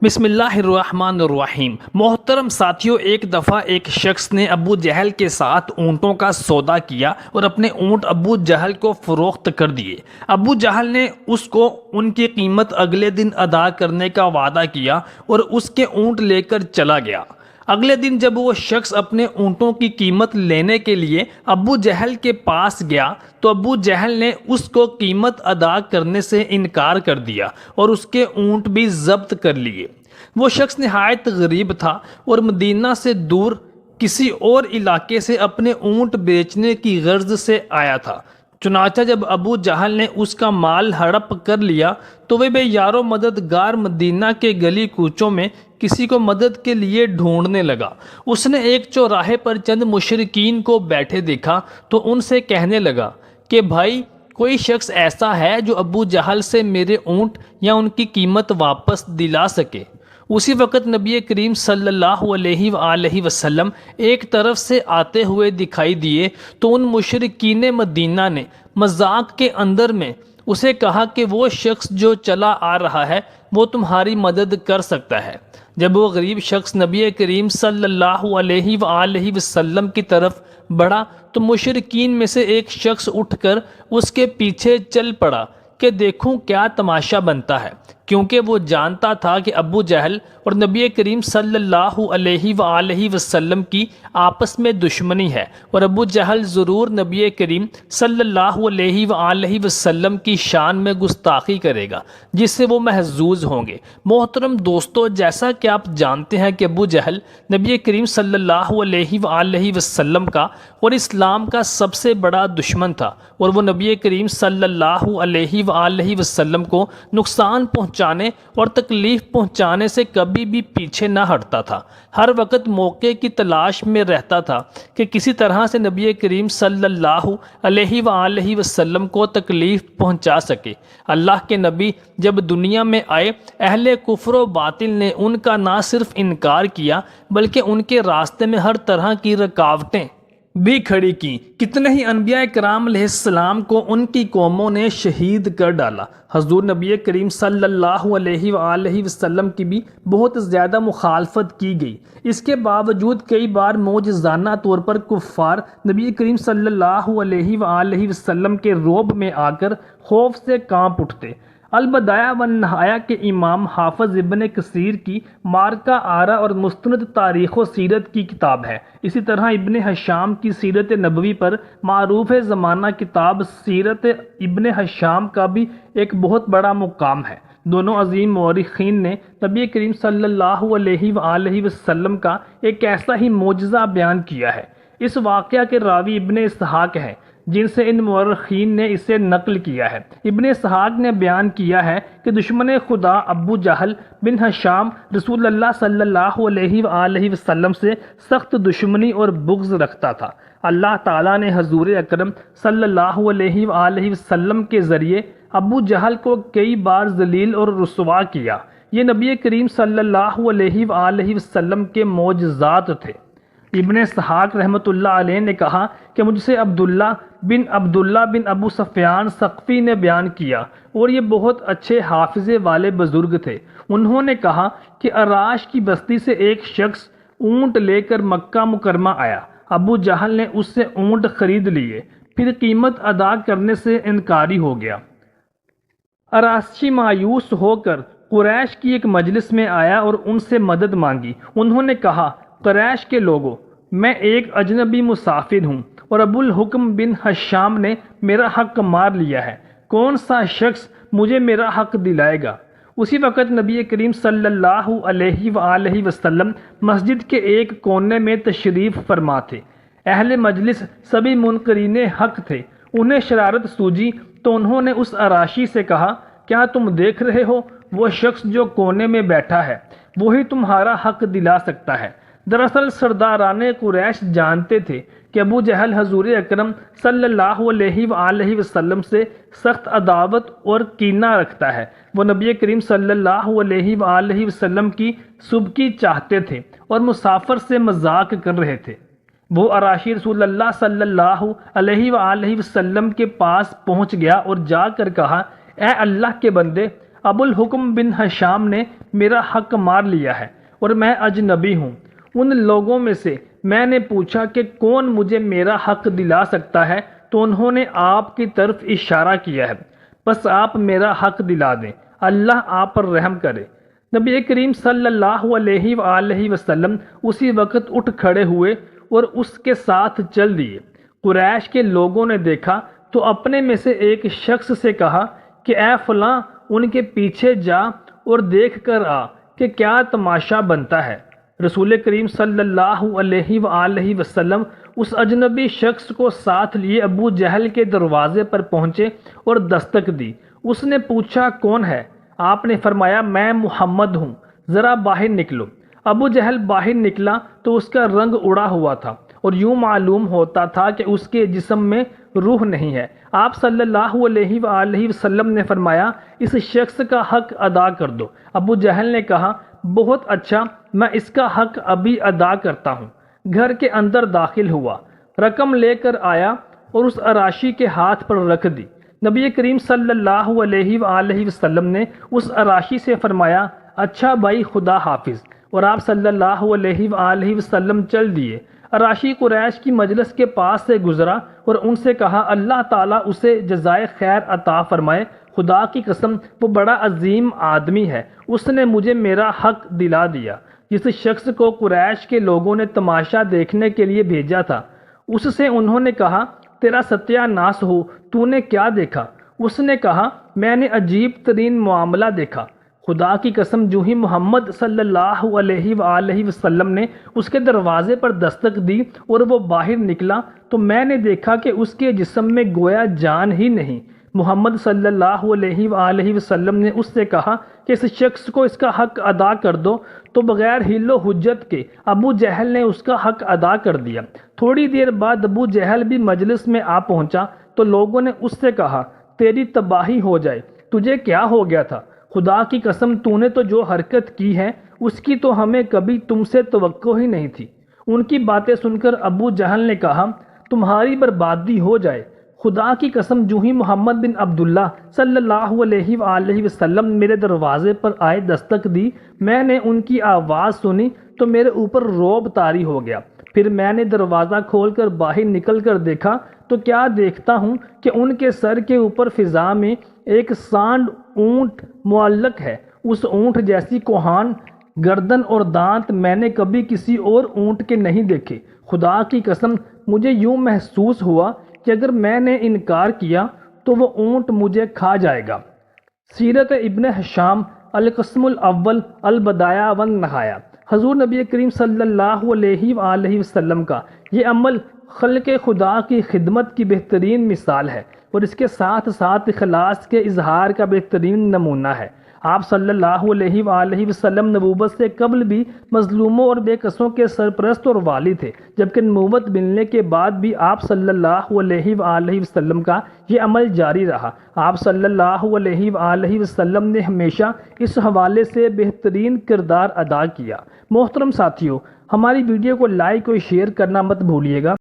بسم اللہ الرحمن الرحیم۔ محترم ساتھیوں، ایک دفعہ ایک شخص نے ابو جہل کے ساتھ اونٹوں کا سودا کیا اور اپنے اونٹ ابو جہل کو فروخت کر دیے۔ ابو جہل نے اس کو ان کی قیمت اگلے دن ادا کرنے کا وعدہ کیا اور اس کے اونٹ لے کر چلا گیا۔ اگلے دن جب وہ شخص اپنے اونٹوں کی قیمت لینے کے لیے ابو جہل کے پاس گیا تو ابو جہل نے اس کو قیمت ادا کرنے سے انکار کر دیا اور اس کے اونٹ بھی ضبط کر لیے۔ وہ شخص نہایت غریب تھا اور مدینہ سے دور کسی اور علاقے سے اپنے اونٹ بیچنے کی غرض سے آیا تھا۔ چنانچہ جب ابو جہل نے اس کا مال ہڑپ کر لیا تو وہ بے یار و مددگار مدینہ کے گلی کوچوں میں کسی کو مدد کے لیے ڈھونڈنے لگا۔ اس نے ایک چوراہے پر چند مشرکین کو بیٹھے دیکھا تو ان سے کہنے لگا کہ بھائی، کوئی شخص ایسا ہے جو ابو جہل سے میرے اونٹ یا ان کی قیمت واپس دلا سکے؟ اسی وقت نبی کریم صلی اللہ علیہ وآلہ وسلم ایک طرف سے آتے ہوئے دکھائی دیے تو ان مشرکین مدینہ نے مذاق کے اندر میں اسے کہا کہ وہ شخص جو چلا آ رہا ہے وہ تمہاری مدد کر سکتا ہے۔ جب وہ غریب شخص نبی کریم صلی اللہ علیہ وآلہ وسلم کی طرف بڑھا تو مشرکین میں سے ایک شخص اٹھ کر اس کے پیچھے چل پڑا کہ دیکھوں کیا تماشا بنتا ہے، کیونکہ وہ جانتا تھا کہ ابو جہل اور نبی کریم صلی اللہ علیہ وآلہ وسلم کی آپس میں دشمنی ہے اور ابو جہل ضرور نبی کریم صلی اللہ علیہ وآلہ وسلم کی شان میں گستاخی کرے گا جس سے وہ محظوظ ہوں گے۔ محترم دوستو، جیسا کہ آپ جانتے ہیں کہ ابو جہل نبی کریم صلی اللہ علیہ وآلہ وسلم کا اور اسلام کا سب سے بڑا دشمن تھا اور وہ نبی کریم صلی اللہ علیہ وآلہ وسلم کو نقصان پہنچانے اور تکلیف پہنچانے سے کبھی بھی پیچھے نہ ہٹتا تھا۔ ہر وقت موقع کی تلاش میں رہتا تھا کہ کسی طرح سے نبی کریم صلی اللہ علیہ وآلہ وسلم کو تکلیف پہنچا سکے۔ اللہ کے نبی جب دنیا میں آئے، اہل کفر و باطل نے ان کا نہ صرف انکار کیا بلکہ ان کے راستے میں ہر طرح کی رکاوٹیں بھی کھڑی کی۔ کتنے ہی انبیاء کرام علیہ السلام کو ان کی قوموں نے شہید کر ڈالا۔ حضور نبی کریم صلی اللہ علیہ وآلہ وسلم کی بھی بہت زیادہ مخالفت کی گئی۔ اس کے باوجود کئی بار معجزانہ طور پر کفار نبی کریم صلی اللہ علیہ وآلہ وسلم کے رعب میں آ کر خوف سے کانپ اٹھتے۔ البدایہ والنہایہ کے امام حافظ ابن کثیر کی مارکہ آرا اور مستند تاریخ و سیرت کی کتاب ہے۔ اسی طرح ابن ہشام کی سیرت نبوی پر معروف زمانہ کتاب سیرت ابن ہشام کا بھی ایک بہت بڑا مقام ہے۔ دونوں عظیم مورخین نے نبی کریم صلی اللہ علیہ وآلہ وسلم کا ایک ایسا ہی معجزہ بیان کیا ہے۔ اس واقعہ کے راوی ابن اسحاق ہیں جن سے ان مورخین نے اسے نقل کیا ہے۔ ابن اسحاق نے بیان کیا ہے کہ دشمن خدا ابو جہل بن ہشام رسول اللہ صلی اللہ علیہ وآلہ وسلم سے سخت دشمنی اور بغض رکھتا تھا۔ اللہ تعالیٰ نے حضور اکرم صلی اللہ علیہ وآلہ وسلم کے ذریعے ابو جہل کو کئی بار ذلیل اور رسوا کیا۔ یہ نبی کریم صلی اللہ علیہ وآلہ وسلم کے معجزات تھے۔ ابن اسحاق رحمۃ اللہ علیہ نے کہا کہ مجھ سے عبداللہ بن ابو سفیان ثقفی نے بیان کیا اور یہ بہت اچھے حافظے والے بزرگ تھے۔ انہوں نے کہا کہ عراش کی بستی سے ایک شخص اونٹ لے کر مکہ مکرمہ آیا۔ ابو جہل نے اس سے اونٹ خرید لیے، پھر قیمت ادا کرنے سے انکاری ہو گیا۔ عراشی مایوس ہو کر قریش کی ایک مجلس میں آیا اور ان سے مدد مانگی۔ انہوں نے کہا، قریش کے لوگوں، میں ایک اجنبی مسافر ہوں اور ابو الحکم بن ہشام نے میرا حق مار لیا ہے۔ کون سا شخص مجھے میرا حق دلائے گا؟ اسی وقت نبی کریم صلی اللہ علیہ وآلہ وسلم مسجد کے ایک کونے میں تشریف فرما تھے۔ اہل مجلس سبھی منکرین حق تھے۔ انہیں شرارت سوجی تو انہوں نے اس عراشی سے کہا، کیا تم دیکھ رہے ہو وہ شخص جو کونے میں بیٹھا ہے وہی تمہارا حق دلا سکتا ہے؟ دراصل سرداران قریش جانتے تھے کہ ابو جہل حضور اکرم صلی اللہ علیہ وآلہ وسلم سے سخت عداوت اور کینہ رکھتا ہے۔ وہ نبی کریم صلی اللہ علیہ وآلہ وسلم کی سبکی چاہتے تھے اور مسافر سے مذاق کر رہے تھے۔ وہ عراشی رسول اللہ صلی اللہ علیہ وآلہ وسلم کے پاس پہنچ گیا اور جا کر کہا، اے اللہ کے بندے، ابو الحکم بن ہشام نے میرا حق مار لیا ہے اور میں اجنبی ہوں۔ ان لوگوں میں سے میں نے پوچھا کہ کون مجھے میرا حق دلا سکتا ہے، تو انہوں نے آپ کی طرف اشارہ کیا ہے، بس آپ میرا حق دلا دیں، اللہ آپ پر رحم کرے۔ نبی کریم صلی اللہ علیہ وآلہ وسلم اسی وقت اٹھ کھڑے ہوئے اور اس کے ساتھ چل دیے۔ قریش کے لوگوں نے دیکھا تو اپنے میں سے ایک شخص سے کہا کہ اے فلاں، ان کے پیچھے جا اور دیکھ کر آ کہ کیا تماشا بنتا ہے۔ رسول کریم صلی اللہ علیہ وآلہ وسلم اس اجنبی شخص کو ساتھ لیے ابو جہل کے دروازے پر پہنچے اور دستک دی۔ اس نے پوچھا کون ہے؟ آپ نے فرمایا میں محمد ہوں، ذرا باہر نکلو۔ ابو جہل باہر نکلا تو اس کا رنگ اڑا ہوا تھا اور یوں معلوم ہوتا تھا کہ اس کے جسم میں روح نہیں ہے۔ آپ صلی اللہ علیہ وآلہ وسلم نے فرمایا اس شخص کا حق ادا کر دو۔ ابو جہل نے کہا بہت اچھا، میں اس کا حق ابھی ادا کرتا ہوں۔ گھر کے اندر داخل ہوا، رقم لے کر آیا اور اس اراشی کے ہاتھ پر رکھ دی۔ نبی کریم صلی اللہ علیہ وآلہ وسلم نے اس اراشی سے فرمایا اچھا بھائی، خدا حافظ، اور آپ صلی اللہ علیہ وآلہ وسلم چل دیے۔ اراشی قریش کی مجلس کے پاس سے گزرا اور ان سے کہا اللہ تعالیٰ اسے جزائے خیر عطا فرمائے، خدا کی قسم وہ بڑا عظیم آدمی ہے، اس نے مجھے میرا حق دلا دیا۔ جس شخص کو قریش کے لوگوں نے تماشا دیکھنے کے لیے بھیجا تھا، اس سے انہوں نے کہا تیرا ستیہ ناس ہو، تو نے کیا دیکھا؟ اس نے کہا میں نے عجیب ترین معاملہ دیکھا۔ خدا کی قسم جو ہی محمد صلی اللہ علیہ وآلہ وسلم نے اس کے دروازے پر دستک دی اور وہ باہر نکلا تو میں نے دیکھا کہ اس کے جسم میں گویا جان ہی نہیں۔ محمد صلی اللہ علیہ وآلہ وسلم نے اس سے کہا کہ اس شخص کو اس کا حق ادا کر دو، تو بغیر حیل و حجت کے ابو جہل نے اس کا حق ادا کر دیا۔ تھوڑی دیر بعد ابو جہل بھی مجلس میں آ پہنچا تو لوگوں نے اس سے کہا تیری تباہی ہو جائے، تجھے کیا ہو گیا تھا؟ خدا کی قسم تو نے تو جو حرکت کی ہے اس کی تو ہمیں کبھی تم سے توقع ہی نہیں تھی۔ ان کی باتیں سن کر ابو جہل نے کہا تمہاری بربادی ہو جائے، خدا کی قسم جو ہی محمد بن عبداللہ صلی اللہ علیہ وآلہ وسلم میرے دروازے پر آئے دستک دی، میں نے ان کی آواز سنی تو میرے اوپر رعب طاری ہو گیا۔ پھر میں نے دروازہ کھول کر باہر نکل کر دیکھا تو کیا دیکھتا ہوں کہ ان کے سر کے اوپر فضا میں ایک سانڈ اونٹ معلق ہے۔ اس اونٹ جیسی کوہان گردن اور دانت میں نے کبھی کسی اور اونٹ کے نہیں دیکھے۔ خدا کی قسم مجھے یوں محسوس ہوا کہ اگر میں نے انکار کیا تو وہ اونٹ مجھے کھا جائے گا۔ سیرت ابن ہشام القسم الاول البدایہ والنہایہ۔ حضور نبی کریم صلی اللہ علیہ وآلہ وسلم کا یہ عمل خلق خدا کی خدمت کی بہترین مثال ہے اور اس کے ساتھ ساتھ اخلاص کے اظہار کا بہترین نمونہ ہے۔ آپ صلی اللہ علیہ وآلہ وسلم نبوت سے قبل بھی مظلوموں اور بے کسوں کے سرپرست اور والی تھے، جبکہ نبوت ملنے کے بعد بھی آپ صلی اللہ علیہ وآلہ وسلم کا یہ عمل جاری رہا۔ آپ صلی اللہ علیہ وآلہ وسلم نے ہمیشہ اس حوالے سے بہترین کردار ادا کیا۔ محترم ساتھیوں، ہماری ویڈیو کو لائک اور شیئر کرنا مت بھولیے گا۔